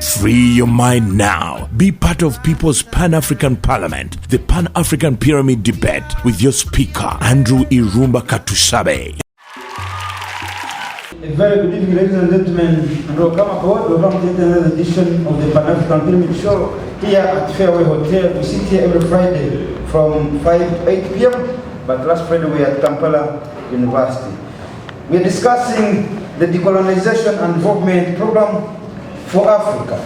Free your mind now. Be part of People's Pan-African Parliament, the Pan-African Pyramid Debate with your speaker, Andrew Irumba Katusabe. A very good evening, ladies and gentlemen, and welcome aboard. Welcome to another edition of the Pan-African Pyramid Show here at Fairway Hotel. We sit here every Friday from 5 to 8 p.m. But last Friday we were at Kampala University. We are discussing the decolonization and development program for Africa.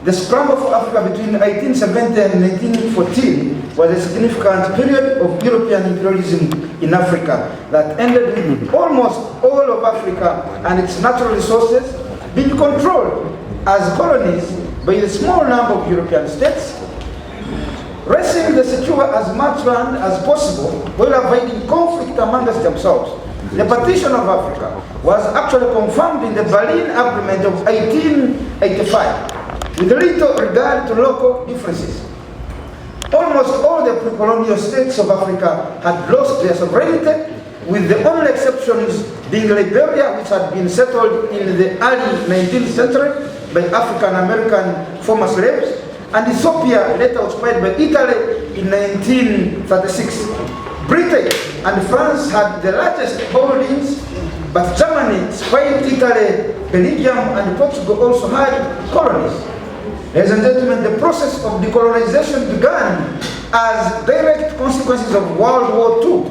The scramble for Africa between 1870 and 1914 was a significant period of European imperialism in Africa that ended with almost all of Africa and its natural resources being controlled as colonies by a small number of European states, racing to secure as much land as possible while avoiding conflict amongst themselves. The partition of Africa was actually confirmed in the Berlin Agreement of 1885, with little regard to local differences. Almost all the pre-colonial states of Africa had lost their sovereignty, with the only exceptions being Liberia, which had been settled in the early 19th century by African-American former slaves, and Ethiopia, later occupied by Italy in 1936. Britain and France had the largest holdings, but Germany, Spain, Italy, Belgium, and Portugal also had colonies. Ladies and gentlemen, the process of decolonization began as direct consequences of World War II.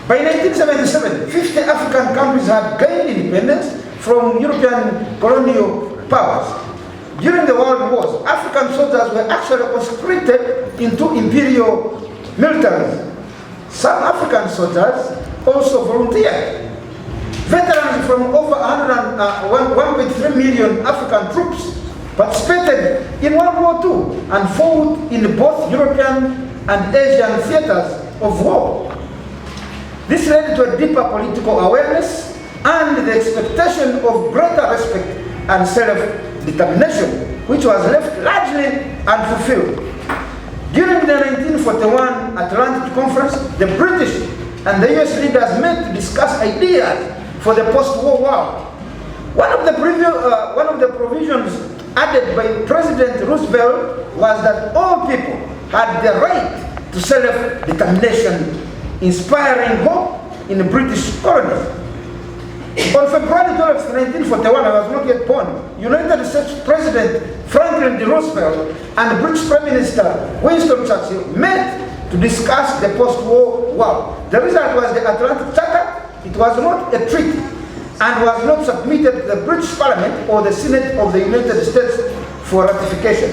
By 1977, 50 African countries had gained independence from European colonial powers. During the World Wars, African soldiers were actually conscripted into imperial militaries. Some African soldiers also volunteered. Veterans from over 1.3 million African troops participated in World War II and fought in both European and Asian theaters of war. This led to a deeper political awareness and the expectation of greater respect and self-determination, which was left largely unfulfilled. During the 1941 Atlantic Conference, the British and the US leaders met to discuss ideas for the post-war world. One of the provisions added by President Roosevelt was that all people had the right to self-determination, inspiring hope in the British colonies. On February 12, 1941, I was not yet born, United States President Franklin D. Roosevelt and British Prime Minister Winston Churchill met to discuss the post-war world. The result was the Atlantic Charter. It was not a treaty and was not submitted to the British Parliament or the Senate of the United States for ratification.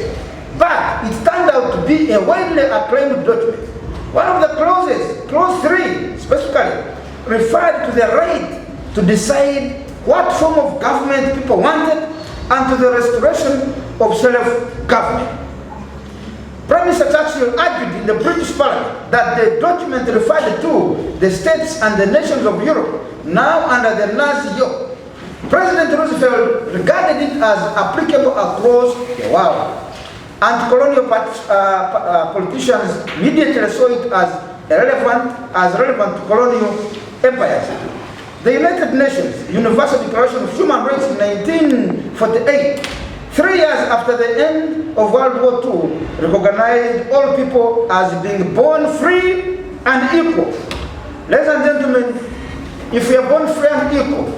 But it turned out to be a widely acclaimed document. One of the clauses, Clause 3 specifically, referred to the right to decide what form of government people wanted and to the restoration of self-government. Prime Minister Churchill argued in the British Parliament that the document referred to the states and the nations of Europe, now under the Nazi yoke. President Roosevelt regarded it as applicable across the world. Anti-colonial politicians immediately saw it as relevant to colonial empires. The United Nations Universal Declaration of Human Rights in 1948, 3 years after the end of World War II, recognized all people as being born free and equal. Ladies and gentlemen, if we are born free and equal,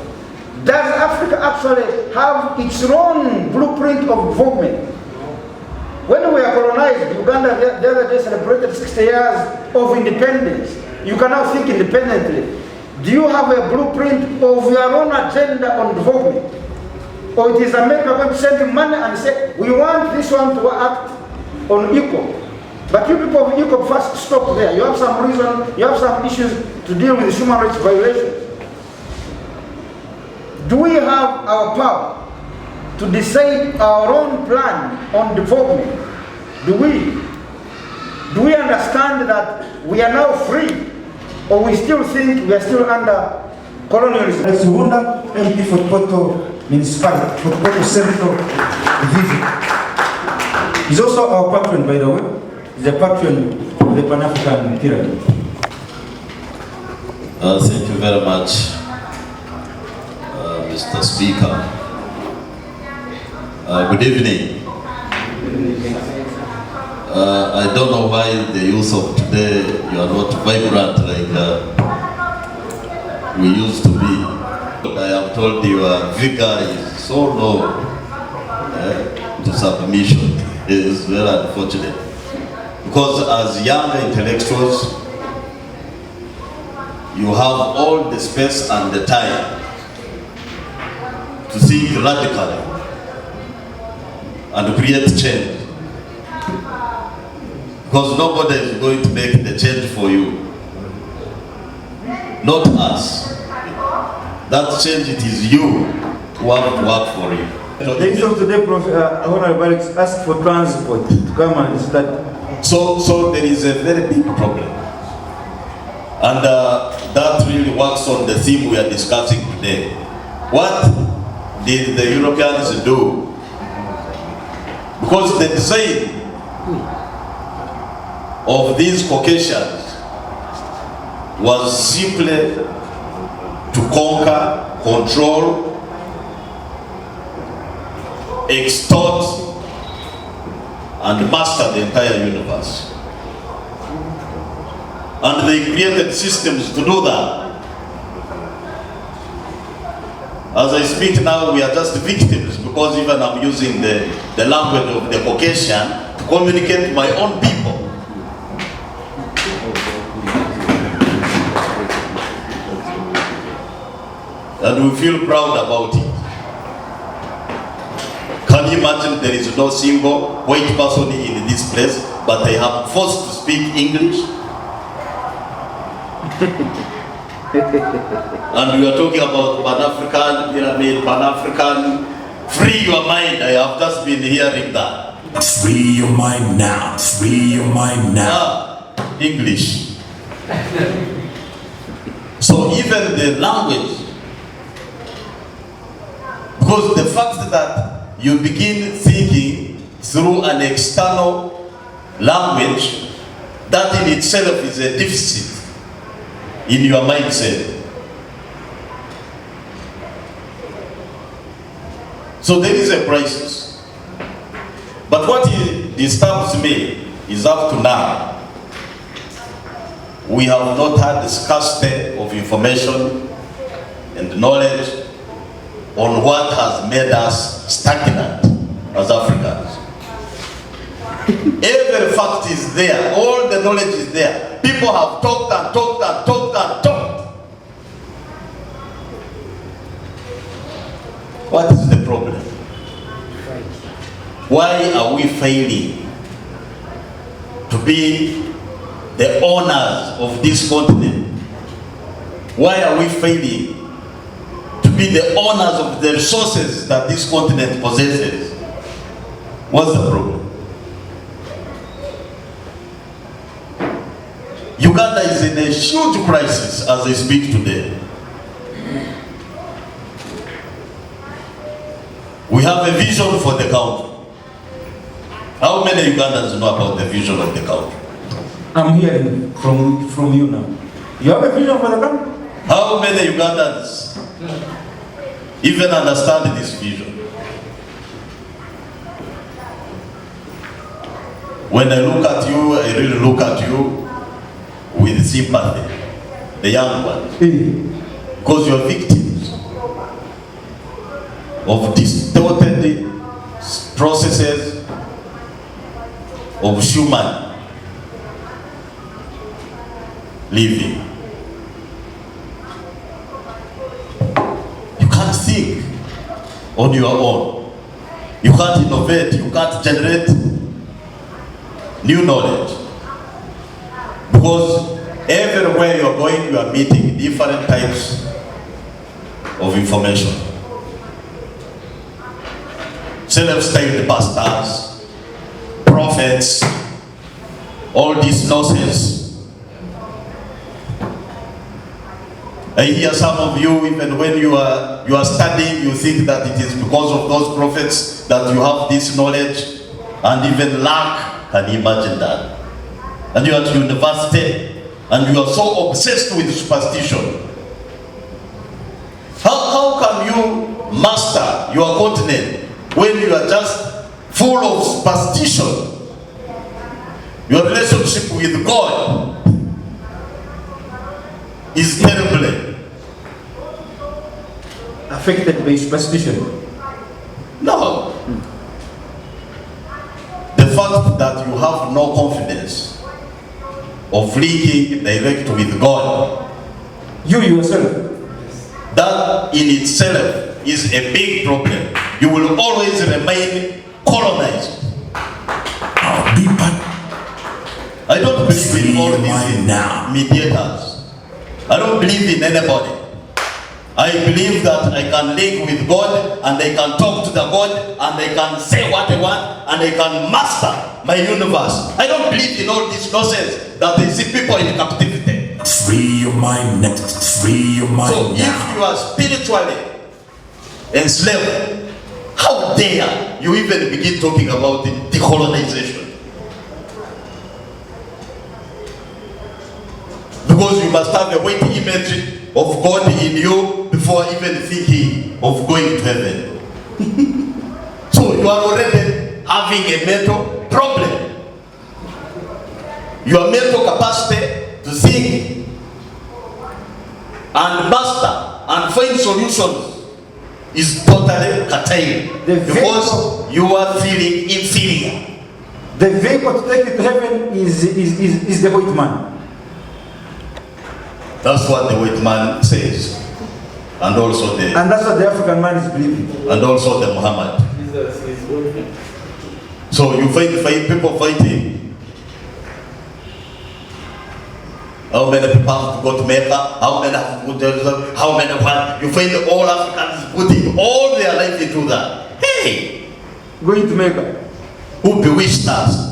does Africa actually have its own blueprint of development? When we were colonized, Uganda the other day celebrated 60 years of independence. You can now think independently. Do you have a blueprint of your own agenda on development? Or it is America going to send you money and say, we want this one to act on equal. But you people of equal first stop there. You have some reason, you have some issues to deal with human rights violations. Do we have our power to decide our own plan on development? Do we understand that we are now free? Or we still think we are still under colonialism? Ruhunda, MP for Poto Municipality, for Poto Central Division. He's also our patron, by the way. He's a patron of the Pan-African Pyramid. Thank you very much, Mr. Speaker. Good evening. I don't know why the youth of today, you are not vibrant like we used to be. I am told your vigor is so low to submission. It is very unfortunate. Because as young intellectuals, you have all the space and the time to think radically and create change. Because nobody is going to make the change for you. Not us. That change, it is you who have to work for it. The issue of today, Honorable Alex, asked for transport to come and study. So there is a very big problem. And that really works on the theme we are discussing today. What did the Europeans do? Because the design of these Caucasians was simply to conquer, control, extort, and master the entire universe. And they created systems to do that. As I speak now, we are just victims, because even I'm using the language of the Caucasian to communicate to my own people. And we feel proud about it. Can you imagine there is no single white person in this place, but they have forced to speak English? And we are talking about Pan-African, pyramid, Pan-African, free your mind. I have just been hearing that. Free your mind now. Free your mind now. English. So even the language, because the fact that you begin thinking through an external language, that in itself is a deficit in your mindset. So there is a crisis. But what disturbs me is up to now, we have not had the scarcity of information and knowledge on what has made us stagnant as Africans. Every fact is there, all the knowledge is there. People have talked and talked and talked and talked. What is the problem? Why are we failing to be the owners of this continent? Why are we failing to be the owners of the resources that this continent possesses? What's the problem? Uganda is in a huge crisis as I speak today. We have a vision for the country. How many Ugandans know about the vision of the country? I'm hearing from you now. You have a vision for the country? How many Ugandans even understand this vision? When I look at you, I really look at you with sympathy, the young ones, because you are victims of distorted processes of human living. You can't think on your own. You can't innovate. You can't generate new knowledge. Because everywhere you're going, you are meeting different types of information. Self-styled pastors, prophets, all this nonsense. I hear some of you, even when you are studying, you think that it is because of those prophets that you have this knowledge and even lack. Can you imagine that? And you are at university and you are so obsessed with superstition. How can you master your continent when you are just full of superstition. Your relationship with God is terribly affected by superstition. No. The fact that you have no confidence of linking direct with God, You yourself, that in itself is a big problem. You will always remain colonized. Be part I don't believe in all these now. mediators. I don't believe in anybody. I believe that I can link with God, and I can talk to the God, and I can say what I want, and I can master my universe. I don't believe in all this nonsense that they see people in captivity. Free your mind now. Free your mind So now. if you are spiritually enslaved, how dare you even begin talking about decolonization? Because you must have a weight image of God in you before even thinking of going to heaven. So you are already having a mental problem. Your mental capacity to think and master and find solutions is totally curtailed because you are feeling inferior. the vehicle to take you to heaven is the white man. That's what the white man says, and also the And that's what the African man is believing. and also the Muhammad. Jesus is working. So you find people fighting. How many people have to go to Mecca? How many have to go to Jerusalem? How many what? You find all Africans putting all their life into that. Hey, Going to Mecca. who bewitched us?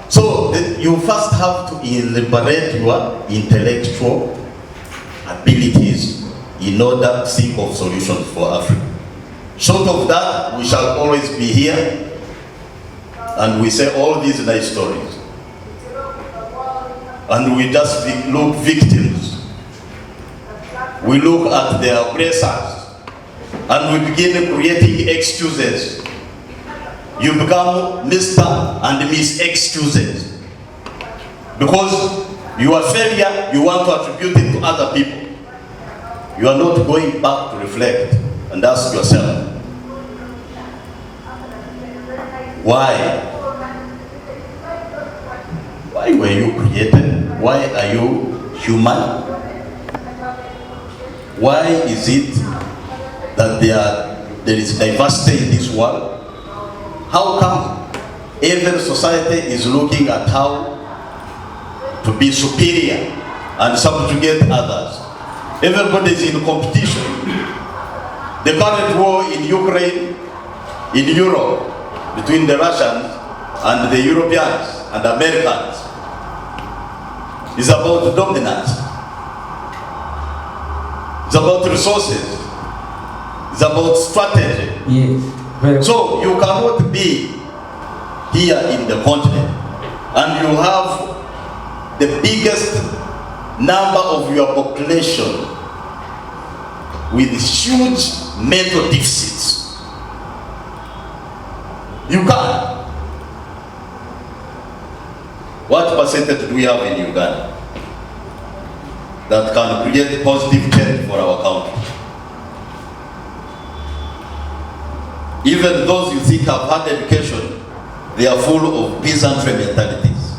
So you first have to liberate your intellectual abilities in order to think of solutions for Africa. Short of that, we shall always be here and we say all these nice stories. And we just look victims. We look at the aggressors and we begin creating excuses. You become Mr. and Miss Excuses. Because your failure, you want to attribute it to other people. You are not going back to reflect and ask yourself, why? Why were you created? Why are you human? Why is it that there is diversity in this world? How come every society is looking at how to be superior and subjugate others? Everybody is in competition. The current war in Ukraine, in Europe, between the Russians and the Europeans and Americans is about dominance. It's about resources. It's about strategy. Yes. So you cannot be here in the continent and you have the biggest number of your population with huge mental deficits. You can't. What percentage do we have in Uganda that can create positive change for our country? Even those you think have had education, they are full of peasantry mentalities.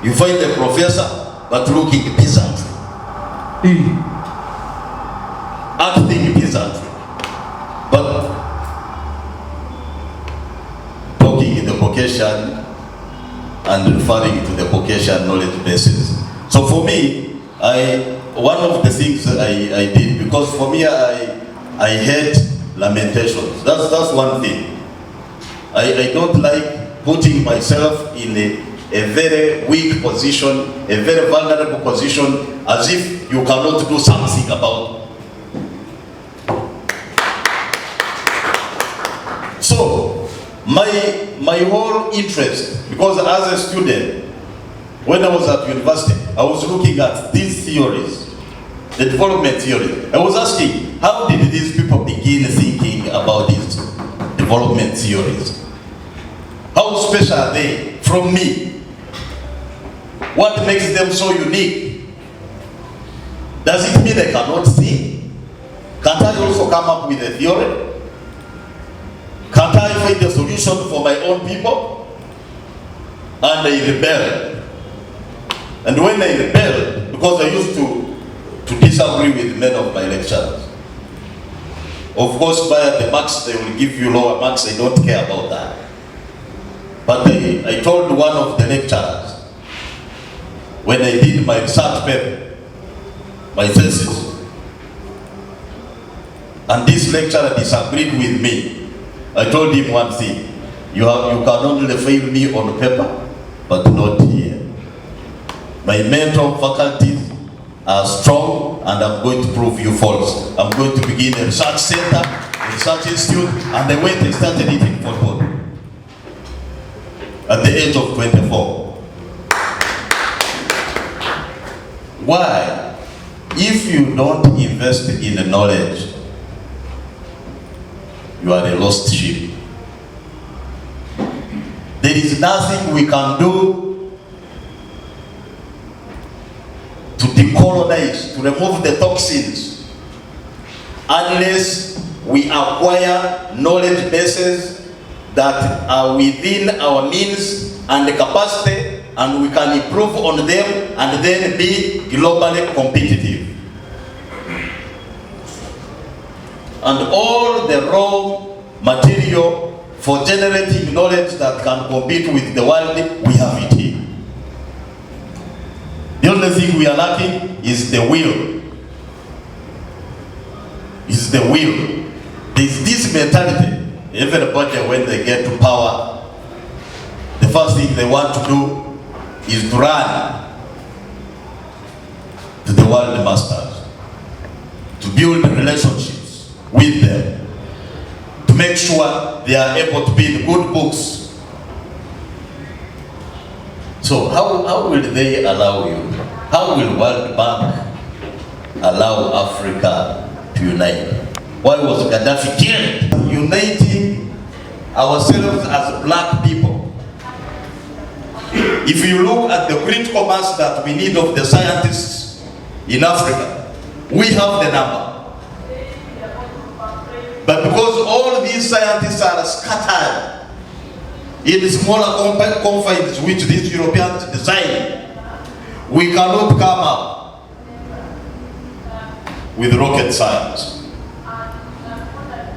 You find a professor, but looking peasantry. Acting peasantry. But talking in the Caucasian and referring to the Caucasian knowledge bases. So for me, one of the things I did, because for me, I hate lamentations. That's one thing. I don't like putting myself in a very weak position, a very vulnerable position, as if you cannot do something about it. So, my whole interest, because as a student, when I was at university, I was looking at these theories, the development theory. I was asking, how did these people begin thinking development theories. How special are they from me? What makes them so unique? Does it mean I cannot see? Can't I also come up with a theory? Can't I find a solution for my own people? And I rebelled. And when I rebelled, because I used to disagree with many of my lecturers. Of course, by the marks, they will give you lower marks. I don't care about that. But I told one of the lecturers, when I did my research paper, my thesis, and this lecturer disagreed with me, I told him one thing: you can only fail me on paper, but not here. My mental faculties are strong, and I'm going to prove you false. I'm going to begin a research center, a research institute, and I went and started it in football at the age of 24. Why? If you don't invest in the knowledge, you are a lost sheep. There is nothing we can do to decolonize, to remove the toxins, unless we acquire knowledge bases that are within our means and the capacity, and we can improve on them and then be globally competitive. And all the raw material for generating knowledge that can compete with the world, we have it here. The only thing we are lacking is the will. Is the will. There's this mentality. Everybody, when they get to power, the first thing they want to do is to run to the world masters, to build relationships with them, to make sure they are able to be in good books. So how will they allow you? How will World Bank allow Africa to unite? Why was Gaddafi killed? Uniting ourselves as black people. If you look at the critical mass that we need of the scientists in Africa, we have the number. But because all these scientists are scattered in smaller confines which these Europeans design, we cannot come up with rocket science.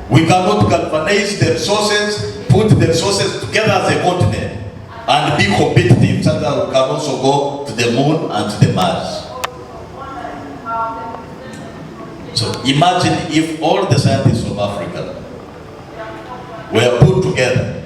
We cannot galvanize the resources, put the resources together as a continent, and be competitive so that we can also go to the moon and to the Mars. So imagine if all the scientists of Africa were put together.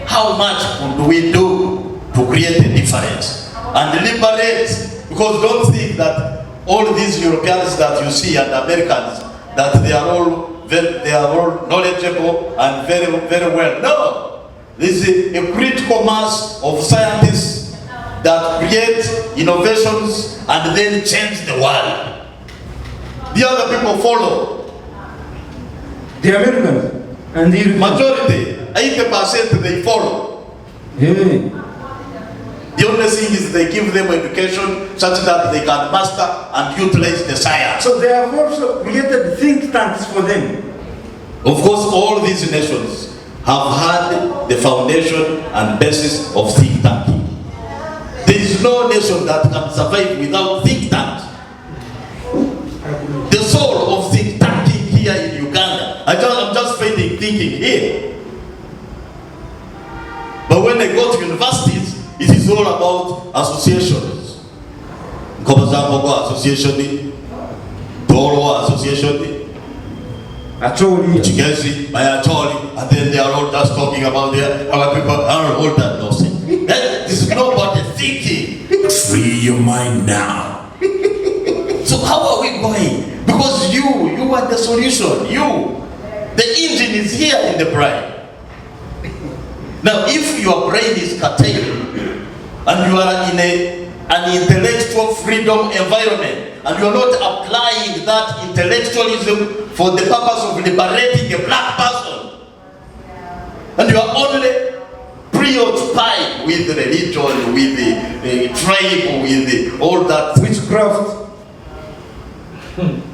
How much could we do to create a difference and liberate? Because don't think that all these Europeans that you see and Americans, that they are all knowledgeable and very, very well. No, this is a critical mass of scientists that create innovations and then change the world. The other people follow. The Americans and the majority, 80% they follow. Yeah. The only thing is they give them education such that they can master and utilize the science. So they have also created think tanks for them. Of course, all these nations have had the foundation and basis of think tanking. There is no nation that can survive without think tanks. The soul of think tanking here in Uganda, I'm just thinking here. But when I go to universities, it is all about associations. Kobazambogo Association, Toro Association, Chigezi, Mayatoli, and then they are all just talking about our people are all that nonsense. This is nobody thinking. Free your mind now. So how are we going? Because you are the solution. The engine is here in the brain. Now, if your brain is curtailed and you are in an intellectual freedom environment and you are not applying that intellectualism for the purpose of liberating a black person, And you are only preoccupied with religion, with the tribe, with all that. Witchcraft.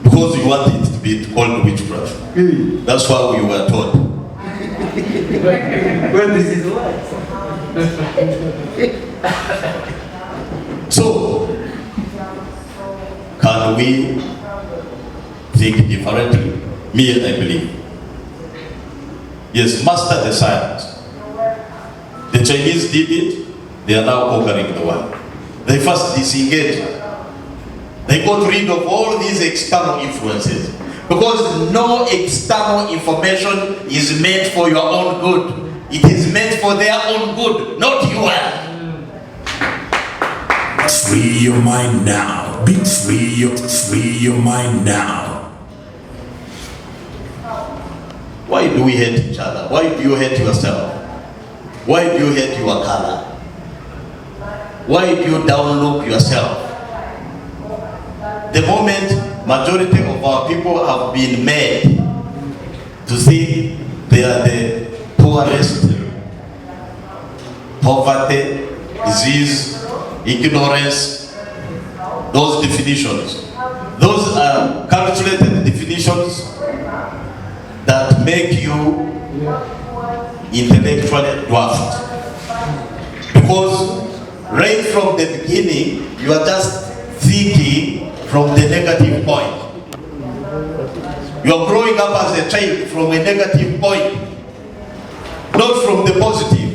Because you want it to be called witchcraft. That's why we were taught. Well, this is life. So, can we think differently? Me, I believe. Yes, master the science. The Chinese did it, they are now conquering the world. They first disengaged. They got rid of all these external influences. Because no external information is meant for your own good. It is meant for their own good, not yours. Free your mind now. Be free your mind now. Why do we hate each other? Why do you hate yourself? Why do you hate your color? Why do you downlook yourself? The moment majority of our people have been made to think they are the poorest, poverty, disease, ignorance, those definitions, those are calculated definitions that make you intellectually dwarfed. Because right from the beginning, you are just thinking from the negative point. You are growing up as a child from a negative point, not from the positive.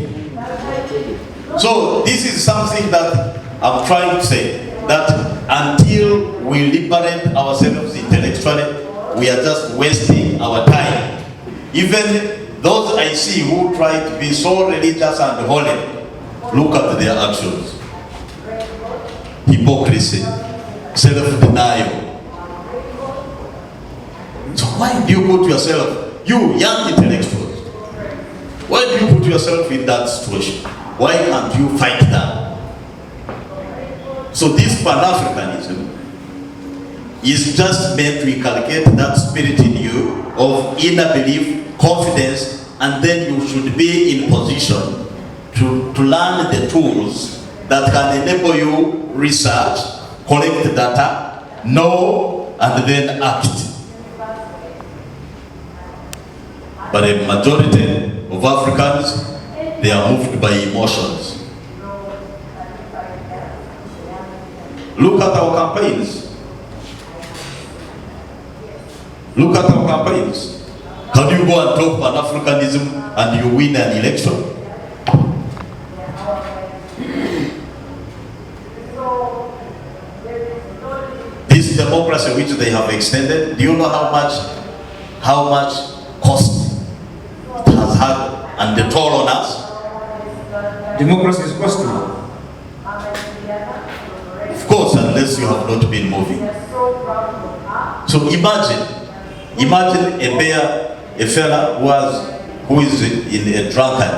So this is something that I'm trying to say, that until we liberate ourselves intellectually, we are just wasting our time. Even those I see who try to be so religious and holy, look at their actions. Hypocrisy, self-denial. So why do you put yourself, you young intellectuals, why do you put yourself in that situation? Why can't you fight that? So this Pan-Africanism is just meant to inculcate that spirit in you of inner belief, confidence, and then you should be in position to learn the tools that can enable you research, collect data, know, and then act. But a majority of Africans, they are moved by emotions. Look at our campaigns. Look at our campaigns. Can you go and talk Pan-Africanism and you win an election? This democracy which they have extended, do you know how much cost it has had and the toll on us? Democracy is costly. Of course, unless you have not been moving. So imagine a fella who is in a drunkard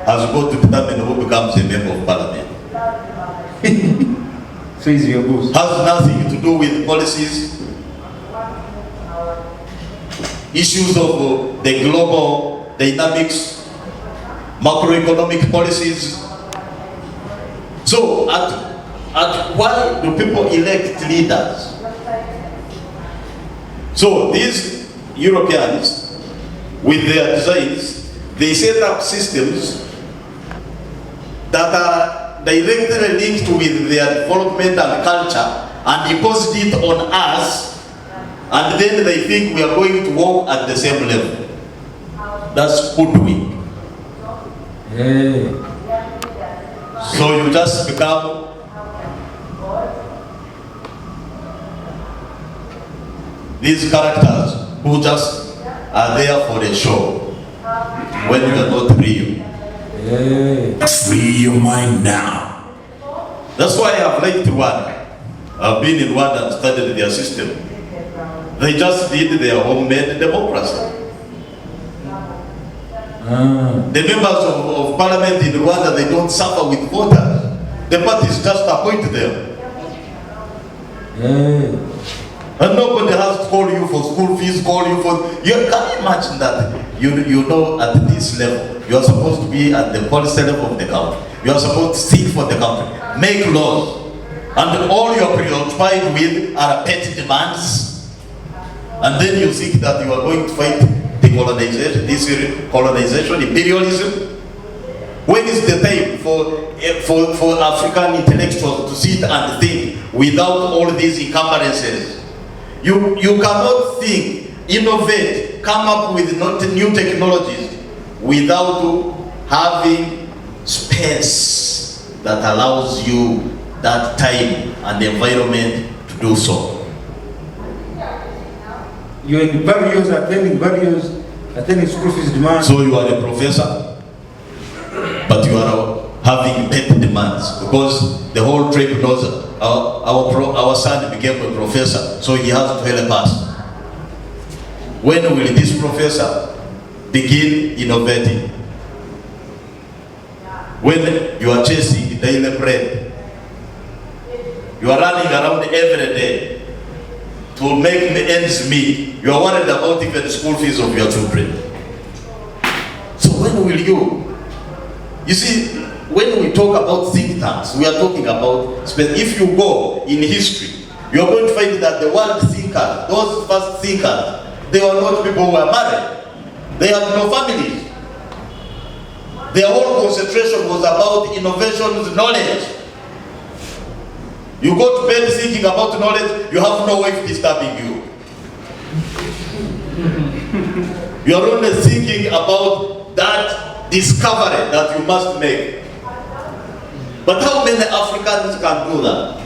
has got to determine who becomes a member of parliament. So is your boss. Has nothing to do with policies, issues of the global dynamics, macroeconomic policies. So at why do people elect leaders? So these Europeans, with their designs, they set up systems that are directly linked with their development and culture and deposit it on us, and then they think we are going to walk at the same level. That's hoodwink. Hey. So you just become these characters who just are there for the show when you are not real. Hey. Free your mind now. That's why I've liked Rwanda. I've been in Rwanda and studied their system. They just did their homemade democracy. The members of parliament in Rwanda, they don't suffer with voters. The parties just appoint them. And nobody has to call you for school fees, call you for... You can imagine that. you know at this level, you are supposed to be at the policy level of the country. You are supposed to think for the country, make laws, and all you are preoccupied with are petty demands. And then you think that you are going to fight decolonization, this colonization, imperialism. When is the time for African intellectuals to sit and think without all these encumbrances? You cannot think, innovate, come up with new technologies without having space that allows you that time and the environment to do so. You're in attending school fees demands. So you are a professor, but you are having petty demands, because the whole tribe knows our son became a professor, so he has to help us. When will this professor begin innovating? When you are chasing daily bread, you are running around every day to make the ends meet. You are worried about even the school fees of your children. So when will you? You see, when we talk about think tanks, we are talking about, if you go in history, you are going to find that the world thinkers, those first thinkers, they were not people who were married. They had no families. Their whole concentration was about innovations, knowledge. You go to bed thinking about knowledge, you have no wife disturbing you. You are only thinking about that discovery that you must make. But how many Africans can do that?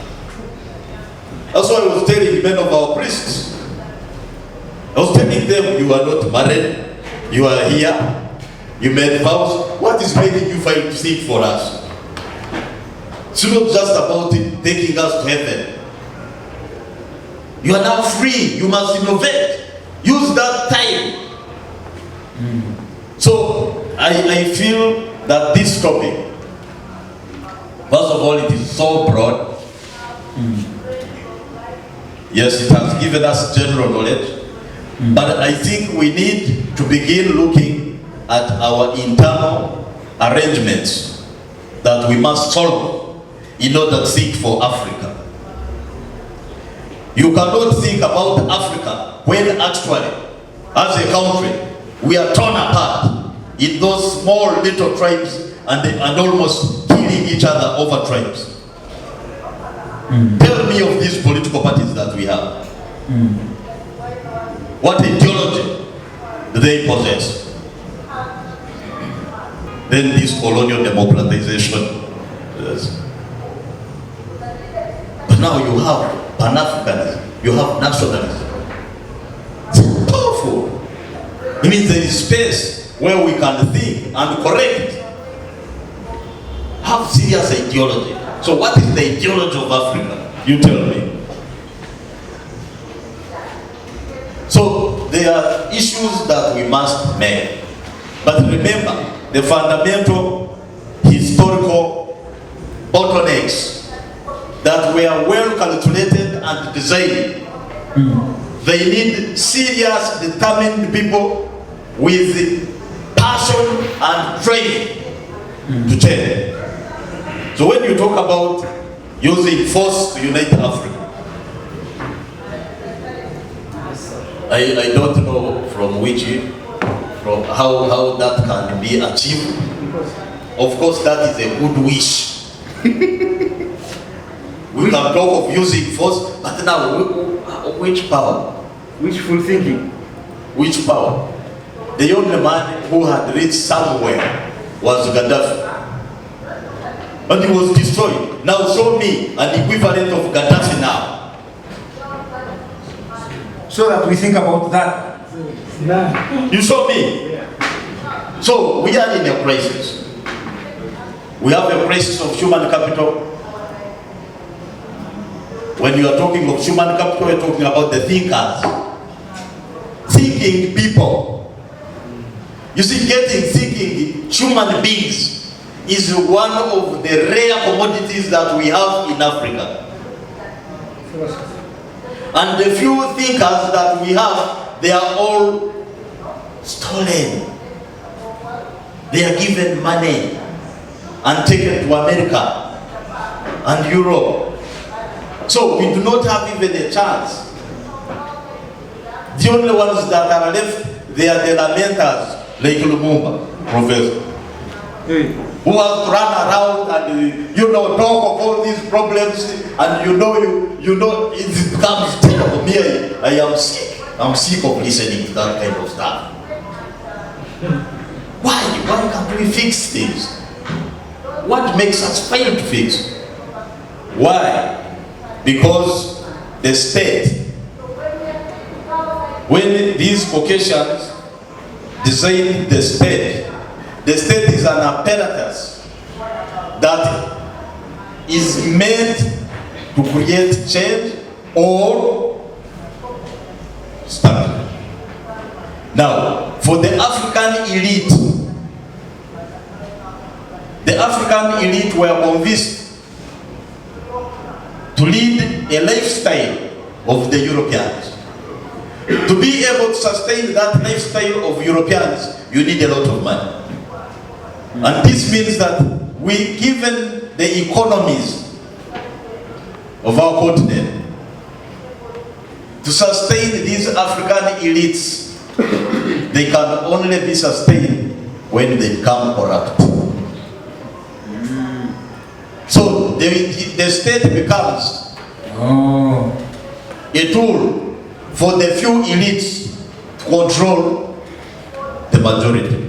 That's why I was telling many of our priests. I was telling them, you are not married, you are here, you made vows. What is making you fight to think for us? It's not just about taking us to heaven. You are now free, you must innovate. Use that time. So, I feel that this topic, first of all, it is so broad. Yes, it has given us general knowledge, but I think we need to begin looking at our internal arrangements that we must solve in order to think for Africa. You cannot think about Africa when actually, as a country, we are torn apart in those small little tribes and almost killing each other over tribes. Tell me of these political parties that we have. What ideology do they possess? Then this colonial democratization. Yes. But now you have Pan-Africanism, you have nationalism. It's powerful. It means there is space where we can think and correct. Have serious ideology. So what is the ideology of Africa? You tell me. So there are issues that we must make. But remember, the fundamental historical bottlenecks that were well calculated and designed. They need serious, determined people with passion and training to change. So when you talk about using force to unite Africa, I don't know from how that can be achieved. Of course, that is a good wish. We can talk of using force, but now which power? Wishful thinking. Which power? The only man who had reached somewhere was Gaddafi. And he was destroyed. Now show me an equivalent of Gaddafi now. So that we think about that. You show me. So we are in a crisis. We have a crisis of human capital. When you are talking of human capital, you're talking about the thinkers. Thinking people. You see, thinking human beings is one of the rare commodities that we have in Africa. And the few thinkers that we have, they are all stolen. They are given money and taken to America and Europe. So we do not have even a chance. The only ones that are left, they are the lamenters, like Lumumba, Professor, who has to run around and talk of all these problems, and it becomes terrible. Me, I am sick. I'm sick of listening to that kind of stuff. Why can't we fix things? What makes us fail to fix? Why? Because the state, when these Caucasians design the state is an apparatus that is meant to create change or stagnation. Now, for the African elite were convinced to lead a lifestyle of the Europeans. To be able to sustain that lifestyle of Europeans, you need a lot of money. And this means that given the economies of our continent, to sustain these African elites, they can only be sustained when they become corrupt. So the state becomes a tool for the few elites to control the majority.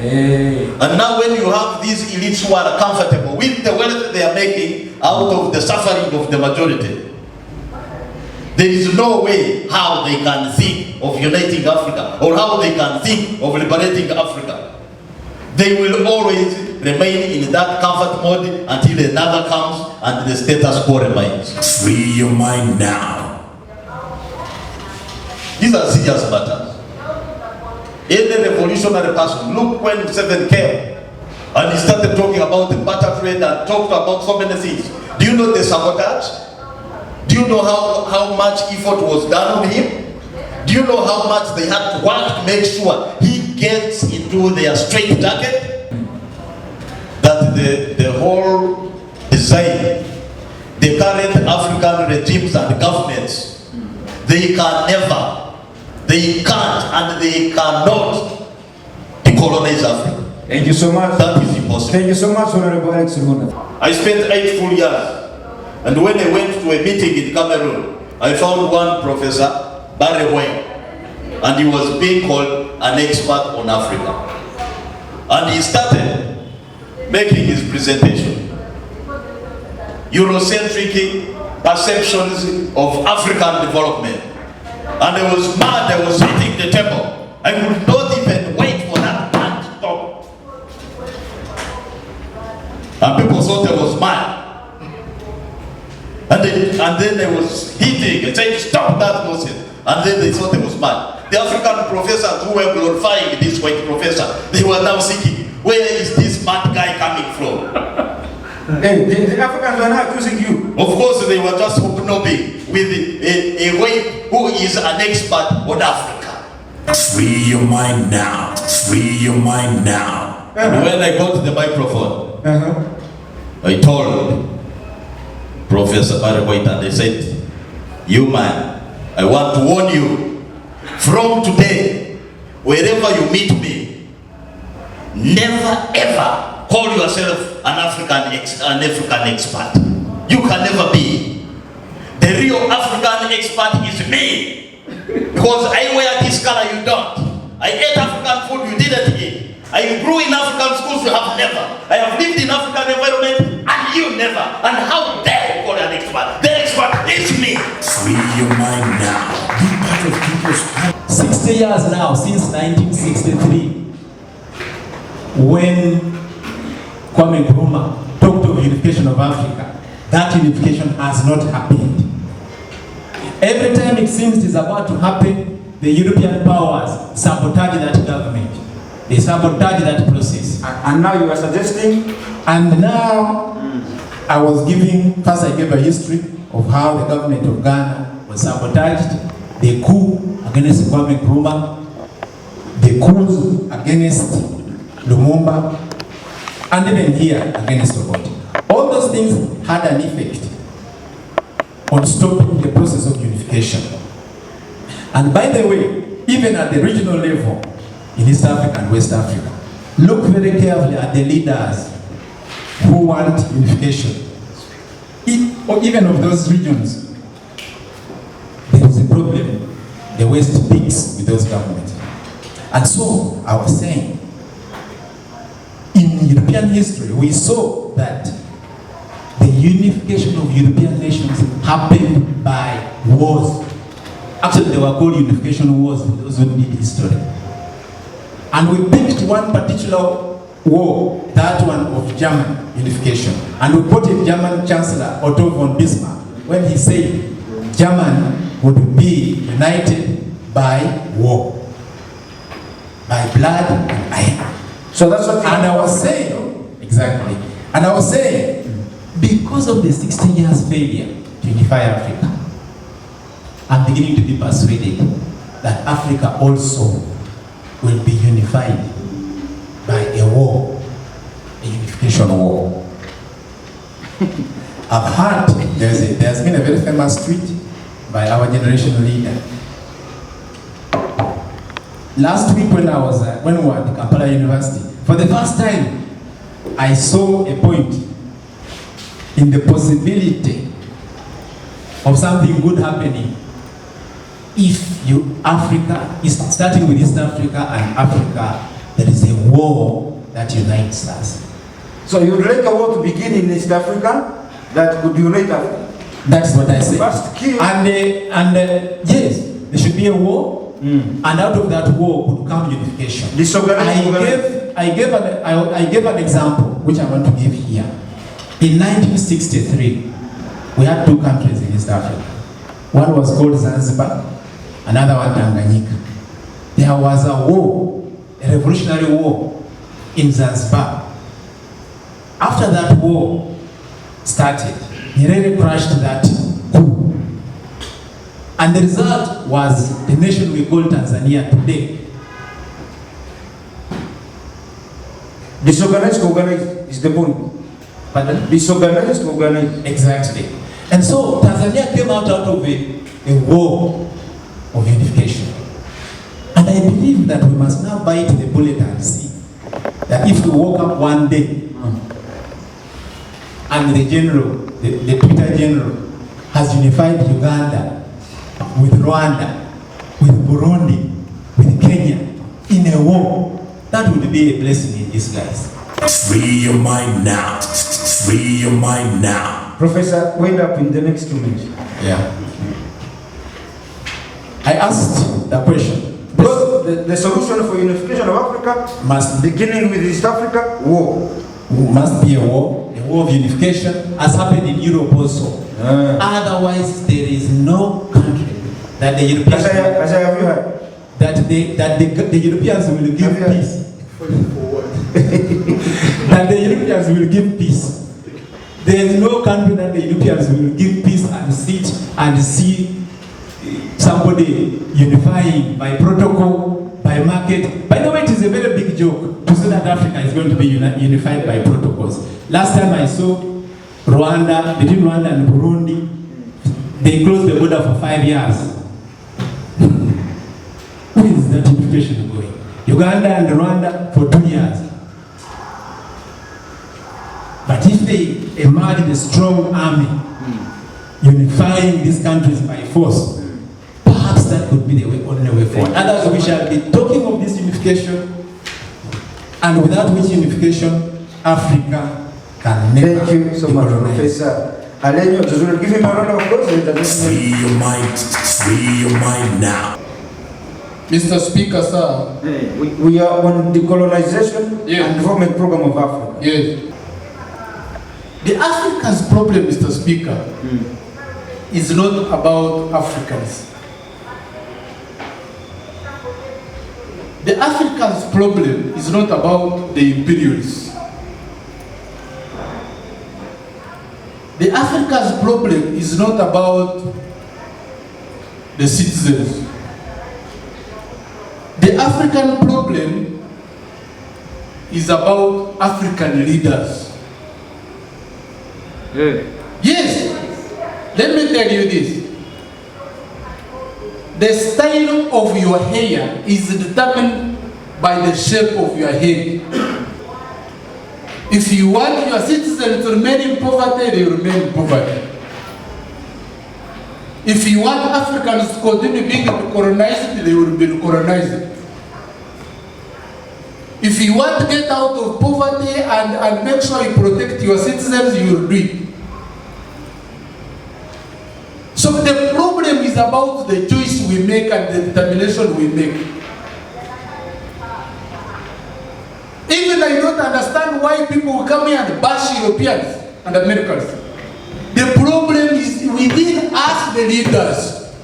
And now when you have these elites who are comfortable with the wealth they are making out of the suffering of the majority, there is no way how they can think of uniting Africa or how they can think of liberating Africa. They will always remain in that comfort mode until another comes and the status quo remains. Free your mind now. These are serious matters. Any revolutionary person, look when Museveni came and he started talking about the barter trade and talked about so many things. Do you know the sabotage? Do you know how much effort was done on him? Do you know how much they had to work to make sure he gets into their straight jacket? That the whole design, the current African regimes and governments, they can't and they cannot decolonize Africa. Thank you so much. That is impossible. Thank you so much, Honorable Alex Ruhunda. I spent 8 full years. And when I went to a meeting in Cameroon, I found one professor, Barry Wayne, and he was being called an expert on Africa. And he started making his presentation. Eurocentric perceptions of African development. And I was mad, I was hitting the table. I could not even wait for that man to stop. And people thought I was mad. And then I was hitting and saying, stop that nonsense. And then they thought I was mad. The African professors who were glorifying this white professor, they were now thinking, where is this mad guy coming from? Hey, the Africans are not accusing you. Of course, they were just hobnobbing with a white who is an expert on Africa. Free your mind now. Free your mind now. And when I got the microphone, I told Professor Barry White, and they said, you man, I want to warn you, from today, wherever you meet me, never ever call yourself an African expert. You can never be. The real African expert is me. Because I wear this color, you don't. I ate African food, you didn't eat. I grew in African schools, you have never. I have lived in African environment, and you never. And how dare you call an expert? The expert is me. Free your mind now. Be part of people's 60 years now, since 1963, when Kwame Nkrumah talked of unification of Africa, that unification has not happened. Every time it seems it is about to happen, the European powers sabotage that government. They sabotage that process. And now you are suggesting? And now, first I gave a history of how the government of Ghana was sabotaged, the coup against Kwame Nkrumah, the coups against Lumumba, and even here against Obote. All those things had an effect on stopping the process of unification. And by the way, even at the regional level in East Africa and West Africa, look very carefully at the leaders who want unification. Or even of those regions, there is a problem. The West speaks with those governments. And so, I was saying, in European history, we saw that the unification of European nations happened by wars. Actually, they were called unification wars for those who did history. And we picked one particular war, that one of German unification. And we quoted German Chancellor Otto von Bismarck when he said Germany would be united by war, by blood and iron. So that's what. And I was saying, exactly. And I was saying, because of the 60 years failure to unify Africa, I'm beginning to be persuaded that Africa also will be unified by a war, a unification war. I've heard there's been a very famous tweet by our generation leader. Last week when we were at Kampala University, for the first time, I saw a point in the possibility of something good happening if Africa is starting with East Africa and Africa, there is a war that unites us. So you would like a war to begin in East Africa that could unite Africa? That's what I said. First kill. And yes, there should be a war, and out of that war could come unification. I gave an example which I want to give here. In 1963, we had two countries in East Africa. One was called Zanzibar, another one Tanganyika. There was a war, a revolutionary war in Zanzibar. After that war started, Nyerere crashed that coup. And the result was the nation we call Tanzania today. Disorganized to organize is the point. Pardon? Disorganized to organize. Exactly. And so Tanzania came out of a war of unification. And I believe that we must now bite the bullet and see that if we woke up one day and the general, the Twitter general, has unified Uganda with Rwanda, with Burundi, with Kenya in a war, that would be a blessing in disguise. Free your mind now. Free your mind now. Professor, wind up in the next 2 minutes. Yeah. I asked the question. Because the solution for unification of Africa Must beginning with East Africa, war. must be a war of unification, as happened in Europe also. Otherwise, there is no country that the Europeans the Europeans will give peace. That the Europeans will give peace. There is no country that the Europeans will give peace and sit and see somebody unifying by protocol, by market. By the way, it is a very big joke to say that Africa is going to be unified by protocols. Last time I saw Rwanda, between Rwanda and Burundi, they closed the border for 5 years. Where is that unification going? Uganda and Rwanda for 2 years. But if they emerge a strong army, unifying these countries by force, perhaps that could be the only way forward. Otherwise, we shall be talking of this unification, and without which unification, Africa can never. Thank you so much, Professor Alenyo. Just will give him a round of applause. Free your mind. Free your mind now. Mr. Speaker, sir. We are on decolonization Yes. and development program of Africa. Yes. The Africa's problem, Mr. Speaker, is not about Africans. The Africans' problem is not about the imperialists. The Africa's problem is not about the citizens. The African problem is about African leaders. Yes, let me tell you this. The style of your hair is determined by the shape of your head. If you want your citizens to remain in poverty, they remain in poverty. If you want Africans to continue being colonized, they will be colonized. If you want to get out of poverty and make sure you protect your citizens, you will do it. So the problem is about the choice we make and the determination we make. Even I don't understand why people will come here and bash Europeans and Americans. The problem is within us, the leaders.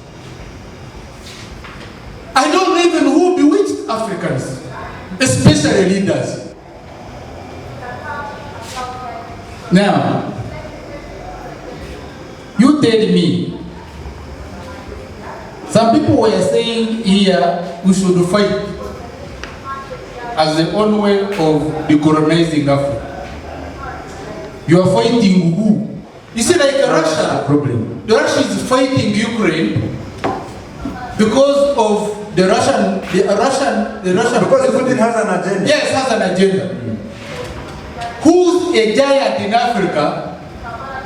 I don't know even who bewitched Africans, especially leaders. Now, you tell me, some people were saying here we should fight as the only way of decolonizing Africa. You are fighting who? You see, like Russia, problem. Russia is fighting Ukraine because of the Russian. Because Putin has an agenda. Yes, has an agenda. Who's a giant in Africa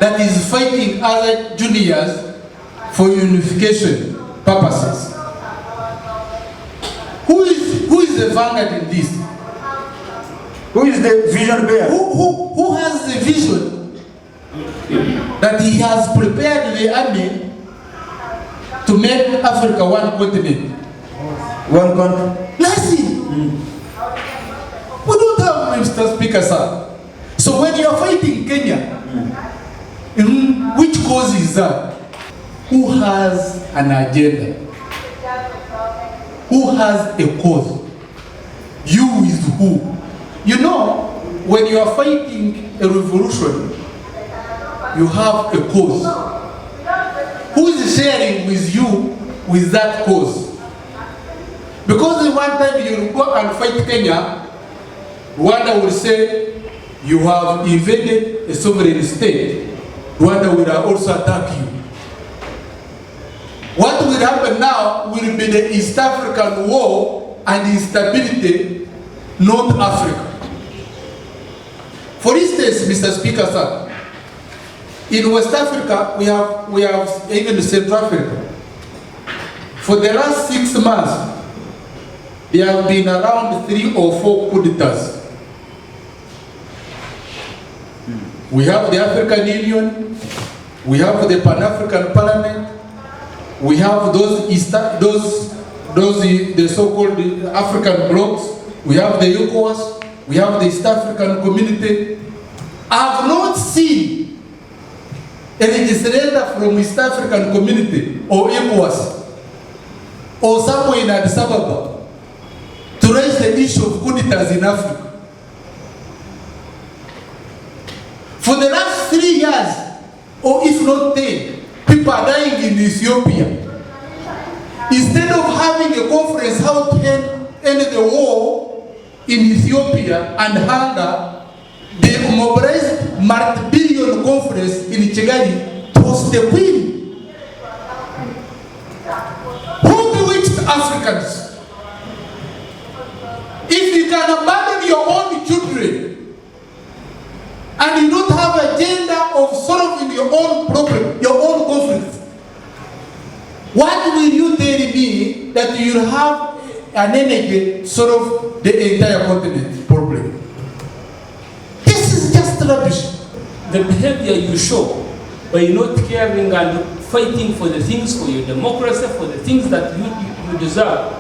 that is fighting other juniors for unification purposes? Who is the vanguard in this? Who is the vision bearer? Who has the vision that he has prepared the army to make Africa one continent? One country? Nothing. We don't have, Mr. Speaker, sir. So when you are fighting Kenya, which cause is that? Who has an agenda? Who has a cause? You is who? You know, when you are fighting a revolution, you have a cause. Who is sharing with you with that cause? Because the one time you go and fight Kenya, Rwanda will say you have invaded a sovereign state. Rwanda will also attack you. What will happen now will be the East African war and instability, North Africa. For instance, Mr. Speaker, sir, in West Africa, we have even Central Africa. For the last 6 months, there have been around 3 or 4 coup d'etats. We have the African Union, we have the Pan-African Parliament, we have the so-called African blocs, we have the ECOWAS, we have the East African Community. I have not seen a legislator from East African Community or ECOWAS or somewhere in Addis Ababa to raise the issue of coup d'etats in Africa. For the last 3 years, or if not 10, people are dying in Ethiopia. Instead of having a conference how to end the war in Ethiopia and hunger, they mobilized multi-billion conference in Kigali to host the Queen. Who bewitched Africans? If you can abandon your own children and you don't have an agenda of solving your own problem, your own conflicts, what will you tell me that you will have an energy to solve the entire continent problem? This is just rubbish. The behavior you show by not caring and fighting for the things, for your democracy, for the things that you deserve,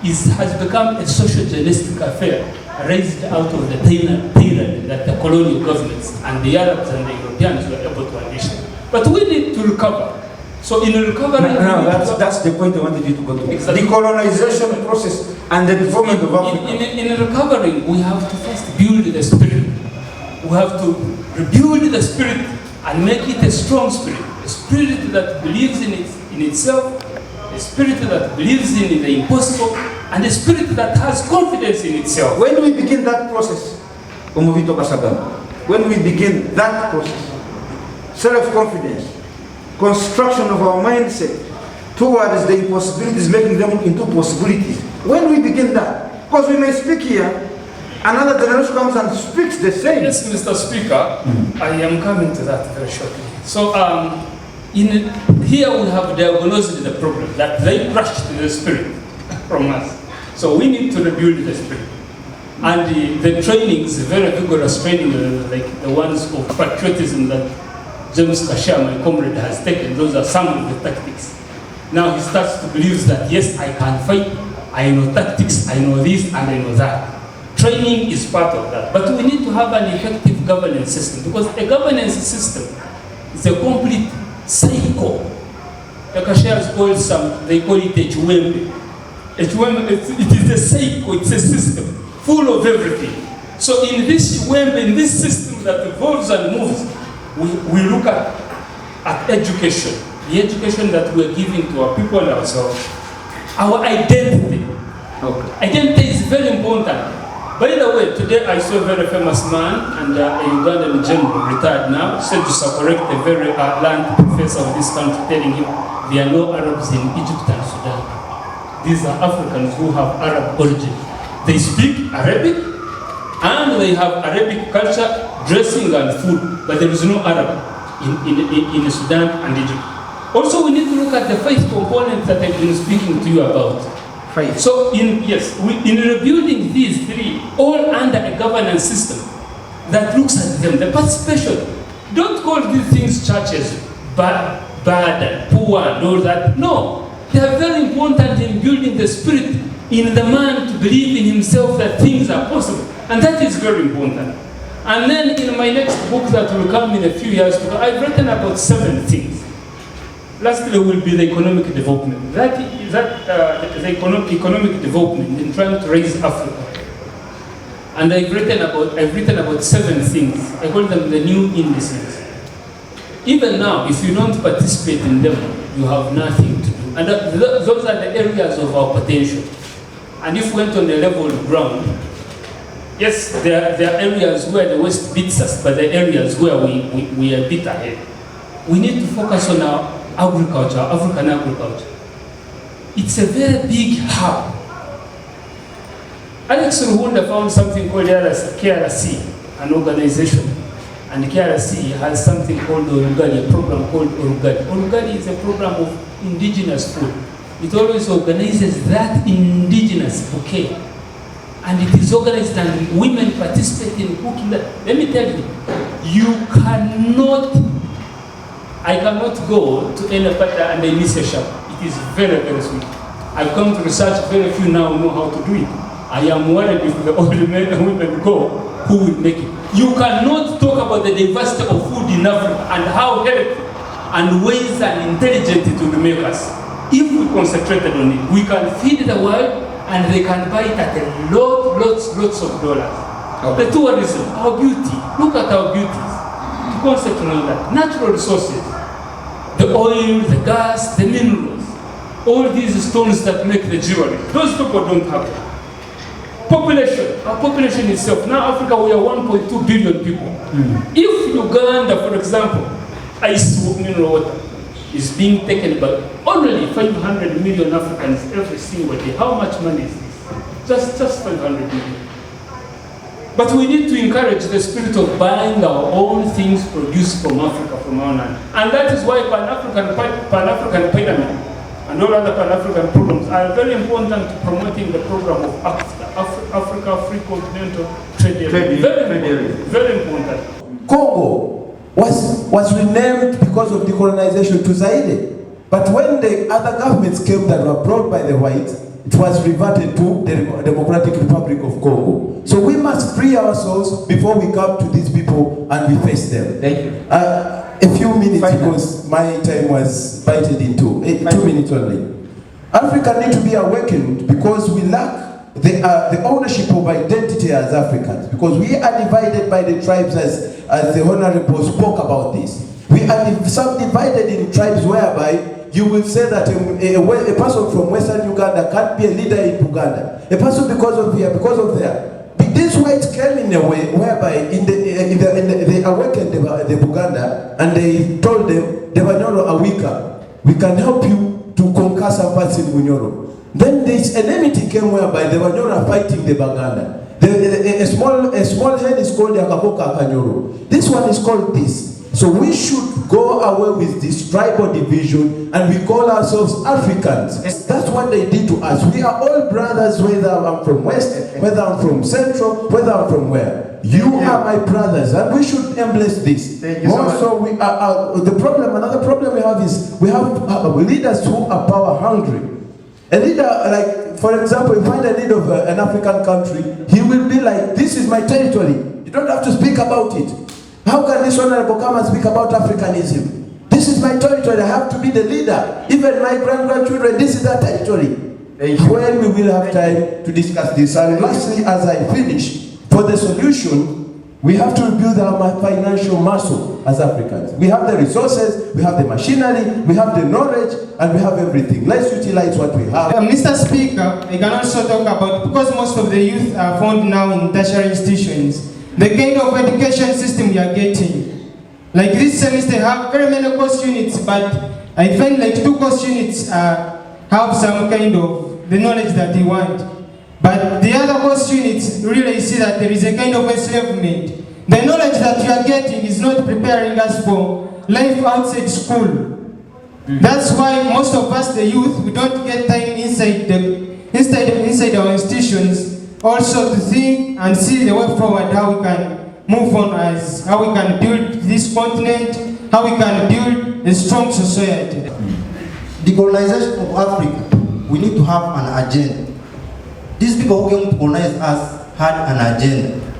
has become a sociogenistic affair raised out of the tyranny that the colonial governments and the Arabs and the Europeans were able to unleash. But we need to recover. So in recovery... That's the point I wanted you to go to. Exactly. The colonization process and the development of Africa. In recovering, we have to first build the spirit. We have to rebuild the spirit and make it a strong spirit. A spirit that believes in itself, a spirit that believes in the impossible, and a spirit that has confidence in itself. When we begin that process, Umuvito Basagam, when we begin that process, self-confidence, construction of our mindset towards the impossibilities, making them into possibilities. When we begin that, because we may speak here, another generation comes and speaks the same. Yes, Mr. Speaker, I am coming to that very shortly. So, here we have diagnosed the problem that they crushed the spirit from us. So we need to rebuild the spirit. And the trainings, very vigorous training, like the ones of patriotism that James Kashia, my comrade, has taken, those are some of the tactics. Now he starts to believe that, yes, I can fight, I know tactics, I know this, and I know that. Training is part of that. But we need to have an effective governance system, because a governance system is a complete cycle. The Kashias call they call it a chwembe. It is a cycle, it's a system full of everything. So in this chwembe, in this system that evolves and moves, we look at education, the education that we're giving to our people and ourselves, our identity. Okay. Identity is very important. By the way, today I saw a very famous man, and a Ugandan general, retired now, said to correct a very learned professor of this country, telling him there are no Arabs in Egypt and Sudan. These are Africans who have Arab origin. They speak Arabic, and they have Arabic culture, dressing and food, but there is no Arab in Sudan and Egypt. Also, we need to look at the faith component that I've been speaking to you about. Faith. So, in rebuilding these three, all under a governance system that looks at them, the participation, don't call these things churches bad and poor and all that. No, they are very important in building the spirit in the man to believe in himself that things are possible. And that is very important. And then in my next book that will come in a few years, I've written about 7 things. Lastly will be the economic development. The economic development in trying to raise Africa. And I've written about 7 things. I call them the new indices. Even now, if you don't participate in them, you have nothing to do. And those are the areas of our potential. And if we went on a level ground, yes, there are areas where the West beats us, but there are areas where we are beat ahead. We need to focus on our agriculture, African agriculture. It's a very big hub. Alex Ruhunda found something called KRC, an organization. And KRC has something called Urugali, a program called Urugali. Urugali is a program of indigenous food. It always organizes that indigenous bouquet. And it is organized and women participate in cooking that. Let me tell you, I cannot go to any party and I miss a shop. It is very, very sweet. I've come to research, very few now know how to do it. I am worried if the old men and women go, who will make it? You cannot talk about the diversity of food in Africa and how healthy and ways and intelligent it will make us. If we concentrated on it, we can feed the world and they can buy it at lots of dollars. Okay. The tourism, our beauty, look at our beauties. To concentrate on that. Natural resources, the oil, the gas, the minerals, all these stones that make the jewelry. Those people don't have it. Population, our population itself. Now Africa, we are 1.2 billion people. If Uganda, for example, ice mineral water is being taken by only 500 million Africans every single day, how much money is this? Just 500 million. But we need to encourage the spirit of buying our own things produced from Africa, from our land. And that is why Pan-African Pyramid and all other Pan-African programs are very important to promoting the program of Africa Free Continental Trade Area. Very important. Congo was renamed because of decolonization to Zaire. But when the other governments came that were brought by the whites, it was reverted to the Democratic Republic of Congo. So we must free ourselves before we come to these people and we face them. Thank you. A few minutes because my time was bited into 2 minutes only. Africa needs to be awakened because we lack the ownership of identity as Africans, because we are divided by the tribes as the Honorable spoke about this. We are subdivided in tribes whereby you will say that a person from Western Uganda can't be a leader in Uganda. A person because of here, because of there. These whites came in a way whereby they awakened the Buganda and they told them, the Banyoro are weaker. We can help you to conquer some parts in Bunyoro. Then this enmity came whereby the Banyoro are fighting the Baganda. A small head is called the Akakoka Kanyoro. This one is called this. So we should go away with this tribal division and we call ourselves Africans. That's what they did to us. We are all brothers, whether I'm from West, whether I'm from Central, whether I'm from where. You are my brothers and we should embrace this. Also, we are, another problem we have is we have leaders who are power hungry. A leader, like, for example, you find a leader of an African country, he will be like, this is my territory. You don't have to speak about it. How can this honorable come and speak about Africanism? This is my territory, I have to be the leader. Even my grandchildren, this is their territory. When we will have time to discuss this. And lastly, as I finish, for the solution, we have to rebuild our financial muscle as Africans. We have the resources, we have the machinery, we have the knowledge, and we have everything. Let's utilize what we have. Mr. Speaker, I can also talk about, because most of the youth are found now in tertiary institutions, the kind of education system we are getting. Like this semester, I have very many course units, but I find like 2 course units have some kind of the knowledge that they want. But the other course units really see that there is a kind of enslavement. The knowledge that you are getting is not preparing us for life outside school. That's why most of us, the youth, we don't get time inside our institutions also to think and see the way forward, how we can move on, as how we can build this continent, how we can build a strong society. Decolonization of Africa, we need to have an agenda. These people who came to colonize us had an agenda.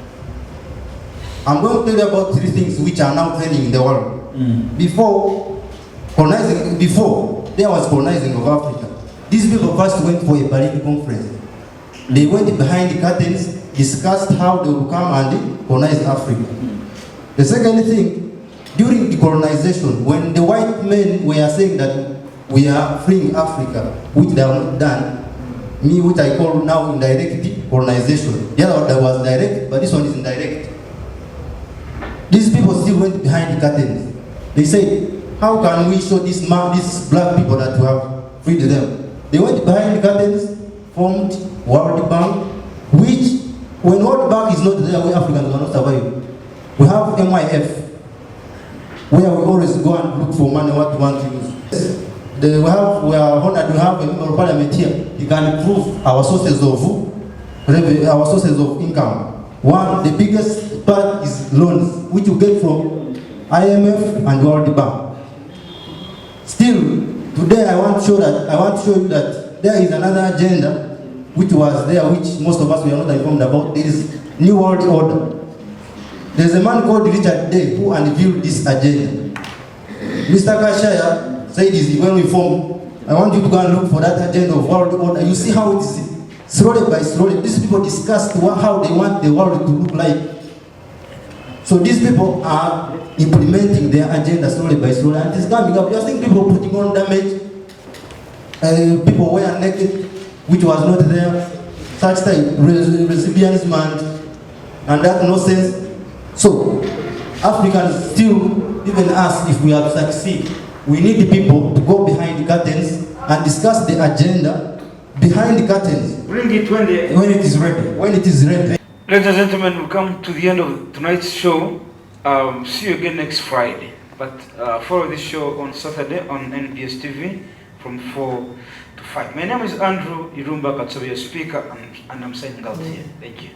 I'm going to tell you about 3 things which are now trending in the world. Before there was colonizing of Africa, these people first went for a Berlin conference. They went behind the curtains, discussed how they would come and colonize Africa. The second thing, during decolonization, when the white men were saying that we are freeing Africa, which they have not done, which I call now indirect colonization. The other one was direct, but this one is indirect. These people still went behind the curtains. They said, how can we show these black people that we have freed them? They went behind the curtains, formed World Bank, which, when World Bank is not there, we Africans cannot survive. We have MIF, where we always go and look for money, what we want to use. We are honored to have a member of parliament here. He can improve our sources of income. One, the biggest part is loans, which you get from IMF and World Bank. Still, today I want to show you that there is another agenda which was there, which most of us were not informed about. There is New World Order. There's a man called Richard Day who unveiled this agenda. Mr. Kashaya said when we form, I want you to go and look for that agenda of World Order. You see how it is slowly by slowly. These people discussed how they want the world to look like. So these people are implementing their agenda slowly by slowly, and it's coming up. Just think people putting on damage, people were naked, which was not there, such type resilience and that nonsense. So Africans still, even us, if we have to succeed, we need the people to go behind the curtains and discuss the agenda behind the curtains. Bring it when it is ready. When it is ready. Ladies and gentlemen, we come to the end of tonight's show. See you again next Friday. But follow this show on Saturday on NBS TV from 4 to 5. My name is Andrew Irumba Katsobe, your speaker, and I'm signing out here. Thank you.